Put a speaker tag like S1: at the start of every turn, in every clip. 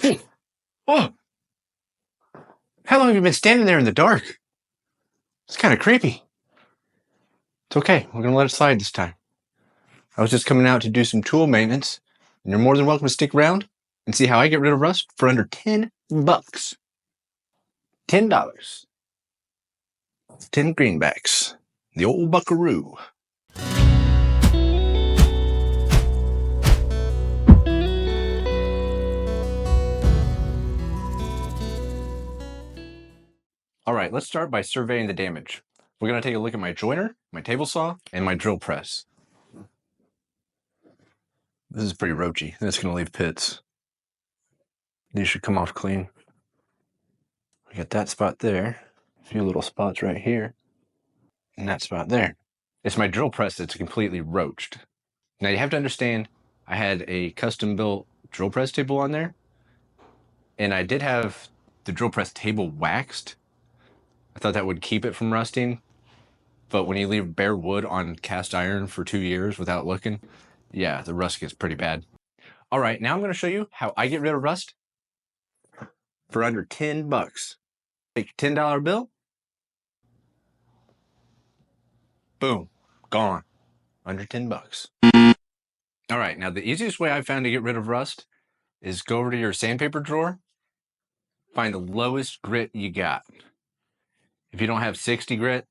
S1: Hey, whoa! How long have you been standing there in the dark? It's kind of creepy. It's okay. We're gonna let it slide this time. I was just coming out to do some tool maintenance, and you're more than welcome to stick around and see how I get rid of rust for under 10 bucks. $10. 10 greenbacks. The old buckaroo. All right, let's start by surveying the damage. We're going to take a look at my joiner, my table saw, and my drill press. This is pretty roachy. It's going to leave pits. These should come off clean. We got that spot there, a few little spots right here, and that spot there. It's my drill press that's completely roached. Now you have to understand, I had a custom built drill press table on there, and I did have the drill press table waxed. I thought that would keep it from rusting, but when you leave bare wood on cast iron for 2 years without looking, yeah, the rust gets pretty bad. All right, now I'm going to show you how I get rid of rust for under 10 bucks. Take a $10 bill. Boom, gone. Under 10 bucks. All right, now the easiest way I've found to get rid of rust is go over to your sandpaper drawer, find the lowest grit you got. If you don't have 60 grit,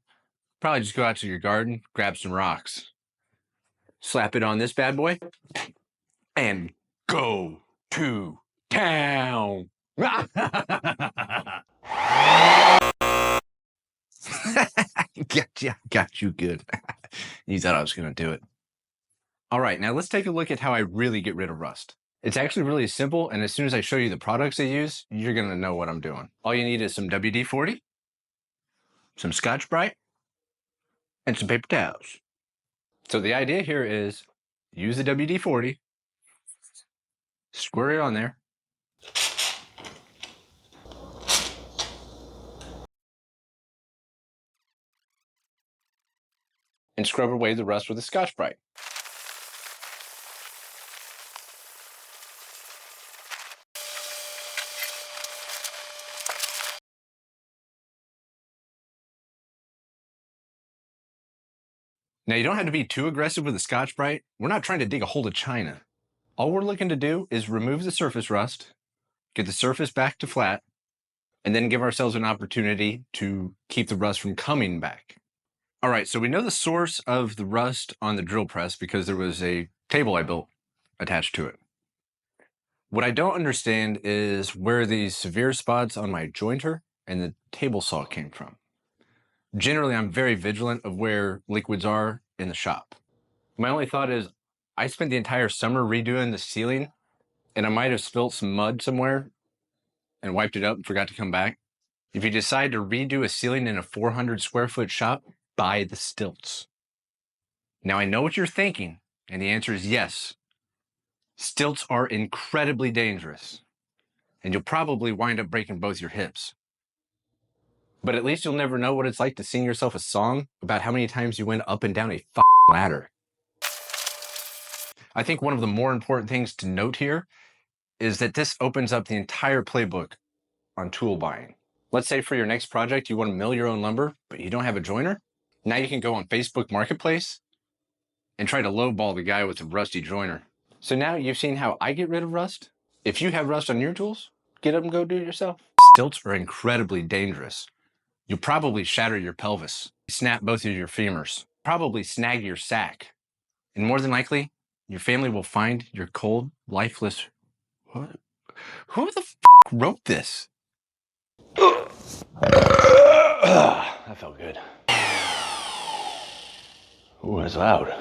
S1: probably just go out to your garden, grab some rocks, slap it on this bad boy, and go to town. Got you good. You thought I was going to do it. All right, now let's take a look at how I really get rid of rust. It's actually really simple, and as soon as I show you the products I use, you're going to know what I'm doing. All you need is some WD-40, some ScotchBrite, and some paper towels. So the idea here is use the WD-40, squirt it on there, and scrub away the rust with a ScotchBrite. Now you don't have to be too aggressive with the ScotchBrite. We're not trying to dig a hole to China. All we're looking to do is remove the surface rust, get the surface back to flat, and then give ourselves an opportunity to keep the rust from coming back. All right, so we know the source of the rust on the drill press because there was a table I built attached to it. What I don't understand is where these severe spots on my jointer and the table saw came from. Generally, I'm very vigilant of where liquids are in the shop. My only thought is I spent the entire summer redoing the ceiling, and I might have spilt some mud somewhere and wiped it up and forgot to come back. If you decide to redo a ceiling in a 400 square foot shop, buy the stilts. Now I know what you're thinking, and the answer is yes. Stilts are incredibly dangerous, and you'll probably wind up breaking both your hips. But at least you'll never know what it's like to sing yourself a song about how many times you went up and down a ladder. I think one of the more important things to note here is that this opens up the entire playbook on tool buying. Let's say for your next project, you want to mill your own lumber, but you don't have a joiner. Now you can go on Facebook Marketplace and try to lowball the guy with the rusty joiner. So now you've seen how I get rid of rust. If you have rust on your tools, get up and go do it yourself. Stilts are incredibly dangerous. You'll probably shatter your pelvis, snap both of your femurs, probably snag your sack, and more than likely, your family will find your cold, lifeless... What? Who the f*** wrote this? That felt good. Ooh, it's loud.